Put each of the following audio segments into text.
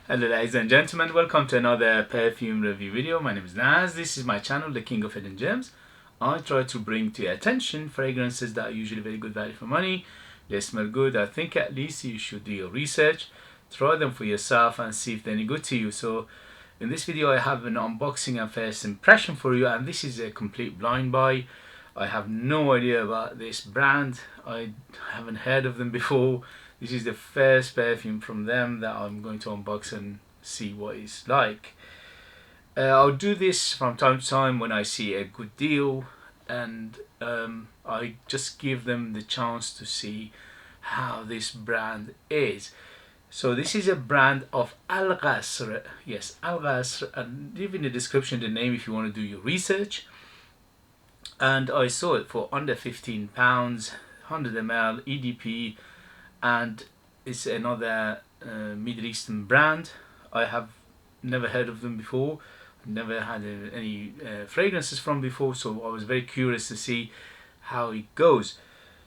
Hello ladies and gentlemen, welcome to another perfume review video. My name is Naz. This is my channel, The King of Hidden Gems. I try to bring to your attention fragrances that are usually very good value for money. They smell good. I think at least you should do your research, try them for yourself and see if they're any good to you. So in this video I have an unboxing and first impression for you, and this is a complete blind buy. I have no idea about this brand. I haven't heard of them before. This is the first perfume from them that I'm going to unbox and see what it's like. I'll do this from time to time when I see a good deal, and I just give them the chance to see how this brand is. So this is a brand of Al Qasr. Yes, Al Qasr, and leave in the description the name if you want to do your research. And I saw it for under £15, 100 ml EDP, and it's another Middle Eastern brand. I have never heard of them before, never had any fragrances from before, so I was very curious to see how it goes.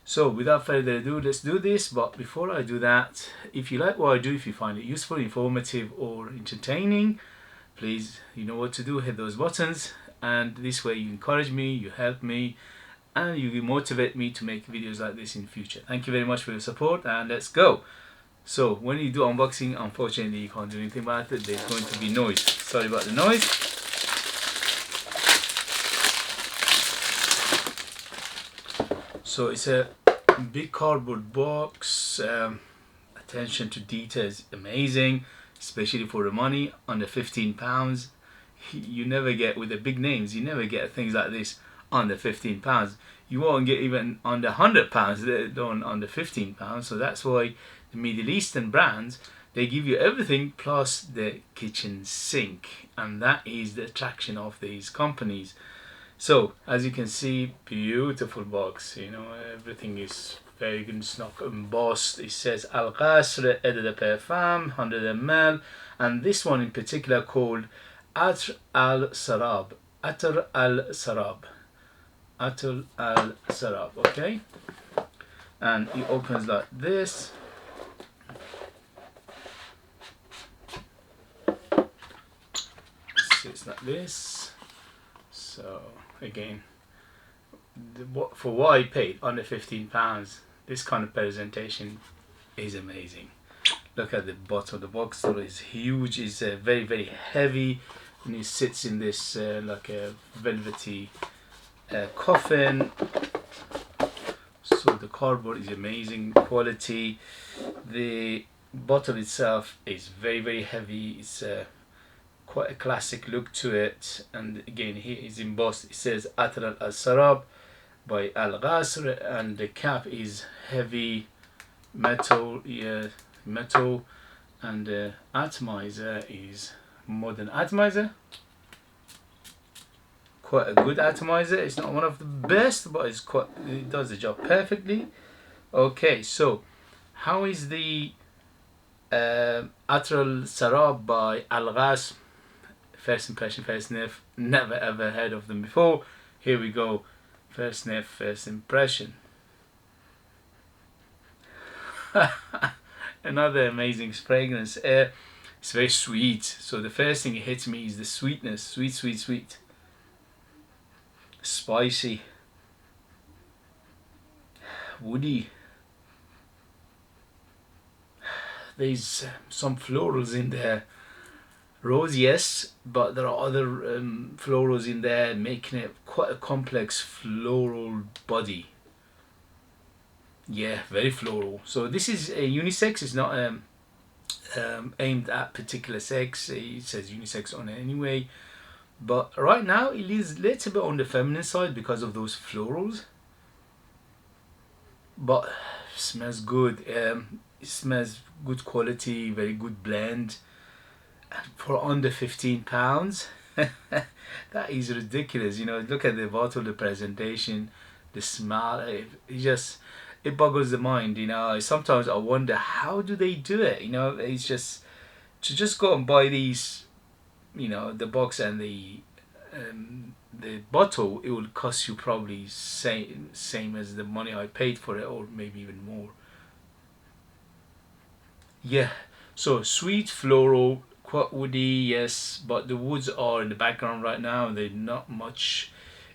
So without further ado, let's do this. But before I do that, if you like what I do, if you find it useful, informative or entertaining, please, you know what to do, hit those buttons, and this way you encourage me, you help me, and you motivate me to make videos like this in future. Thank you very much for your support, and let's go. So when you do unboxing, unfortunately you can't do anything about it. There's going to be noise. Sorry about the noise. So it's a big cardboard box. Attention to detail is amazing, especially for the money, under £15. You never get, with the big names, you never get things like this under £15. You won't get even under £100, let alone under £15. So that's why the Middle Eastern brands, they give you everything plus the kitchen sink, and that is the attraction of these companies. So as you can see, beautiful box, you know, everything is very good. It's not embossed. It says Al Qasr Attar Al Perfume 100 ml, and this one in particular called Attar Al Sarab. Attar Al Sarab. Attar Al Sarab. Okay, and it opens like this. It's like this. So again, for what I paid, under £15, this kind of presentation is amazing. Look at the bottom. The box is huge. It's very, very heavy, and it sits in this like a velvety coffin. So the cardboard is amazing quality. The bottle itself is very, very heavy. It's quite a classic look to it, and again here is embossed. It says Attar Al Sarab by Al Qasr, and the cap is heavy metal, metal, and the atomizer is modern atomizer. Quite a good atomizer. It's not one of the best, but it does the job perfectly. Okay, so how is the Attar Al Sarab by Al Qasr? First impression, first sniff. Never ever heard of them before. Here we go. First sniff, first impression. Another amazing fragrance. It's very sweet. So the first thing that hits me is the sweetness. Sweet, sweet, sweet. Spicy. Woody. There's some florals in there. Rose, yes, but there are other florals in there, making it quite a complex floral body. Yeah, very floral. So this is a unisex. It's not aimed at particular sex. It says unisex on it anyway. But right now it is a little bit on the feminine side because of those florals. But it smells good. It smells good quality, very good blend. For under £15, that is ridiculous. You know, look at the bottle, the presentation, the smell. It boggles the mind. You know, sometimes I wonder, how do they do it? You know, it's just to just go and buy these, you know, the box and the bottle. It will cost you probably same as the money I paid for it, or maybe even more. Yeah, So sweet floral, quite woody, yes, but the woods are in the background right now. They're not much,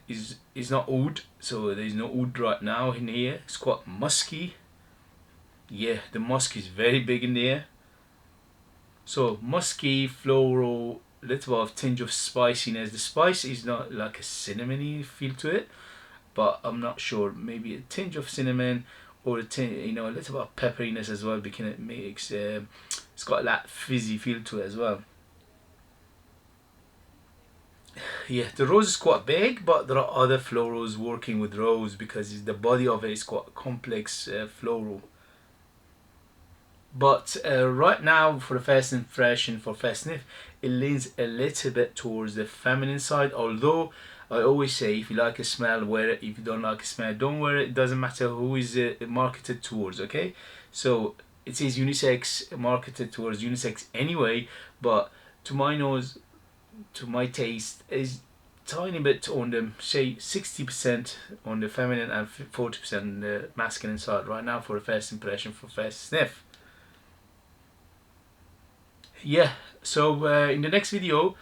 is not oud, so there's no oud right now in here. It's quite musky. Yeah, the musk is very big in there. So musky, floral, little bit of tinge of spiciness. The spice is not like a cinnamony feel to it, but I'm not sure. Maybe a tinge of cinnamon, or a a little bit of pepperiness as well, because it makes it's got that fizzy feel to it as well. Yeah, the rose is quite big, but there are other florals working with rose because the body of it is quite complex floral. But right now, for the first impression, for first sniff, it leans a little bit towards the feminine side. Although I always say, if you like a smell, wear it. If you don't like a smell, don't wear it. It doesn't matter who is it marketed towards. Okay, so it is unisex, marketed towards unisex anyway. But to my nose, to my taste, is tiny bit on the, say, 60% on the feminine and 40% on the masculine side right now for the first impression, for first sniff. Yeah, so in the next video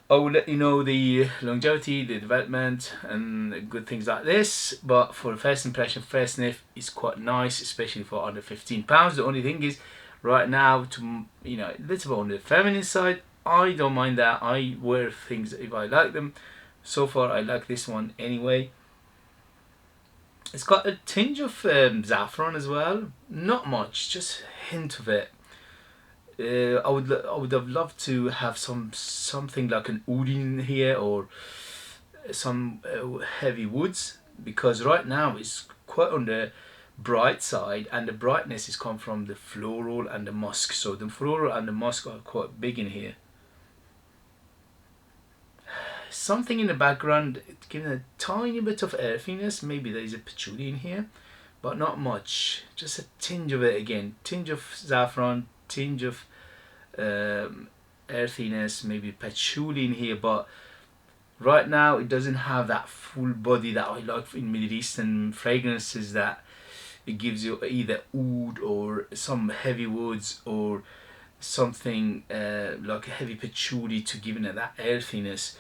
I will let you know the longevity, the development, and good things like this. But for the first impression, first sniff is quite nice, especially for under £15. The only thing is, right now, to a little bit on the feminine side. I don't mind that. I wear things if I like them. So far I like this one anyway. It's got a tinge of saffron as well, not much, just a hint of it. I would have loved to have something like an oud in here, or some heavy woods, because right now it's quite on the bright side, and the brightness is come from the floral and the musk. So the floral and the musk are quite big in here. Something in the background giving a tiny bit of earthiness. Maybe there is a patchouli in here, but not much. Just a tinge of it again. Tinge of saffron, tinge of earthiness, maybe patchouli in here. But right now it doesn't have that full body that I like in Middle Eastern fragrances, that it gives you either oud or some heavy woods, or something like a heavy patchouli to give it that earthiness.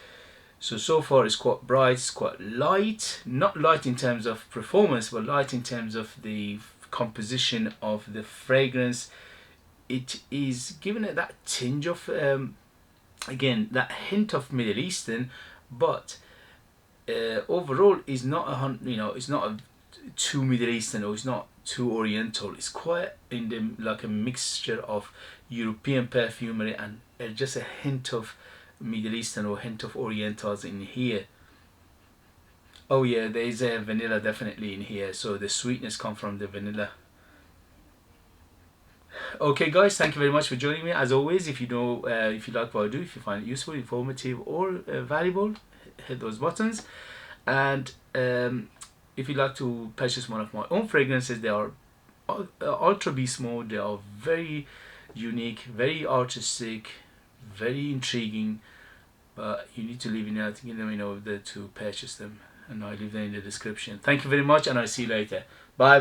So far it's quite bright, it's quite light. Not light in terms of performance, but light in terms of the composition of the fragrance. It is giving it that tinge of, again, that hint of Middle Eastern, but overall is not it's not a too Middle Eastern, or it's not too Oriental. It's quite in the, like a mixture of European perfumery and just a hint of Middle Eastern or hint of Orientals in here. Oh yeah, there is a vanilla definitely in here, so the sweetness comes from the vanilla. Okay guys, thank you very much for joining me. As always, if you like what I do, if you find it useful, informative, or valuable, hit those buttons. And if you'd like to purchase one of my own fragrances, they are ultra beast mode. They are very unique, very artistic, very intriguing, but you need to leave in there to purchase them, and I'll leave them in the description. Thank you very much, and I'll see you later. Bye.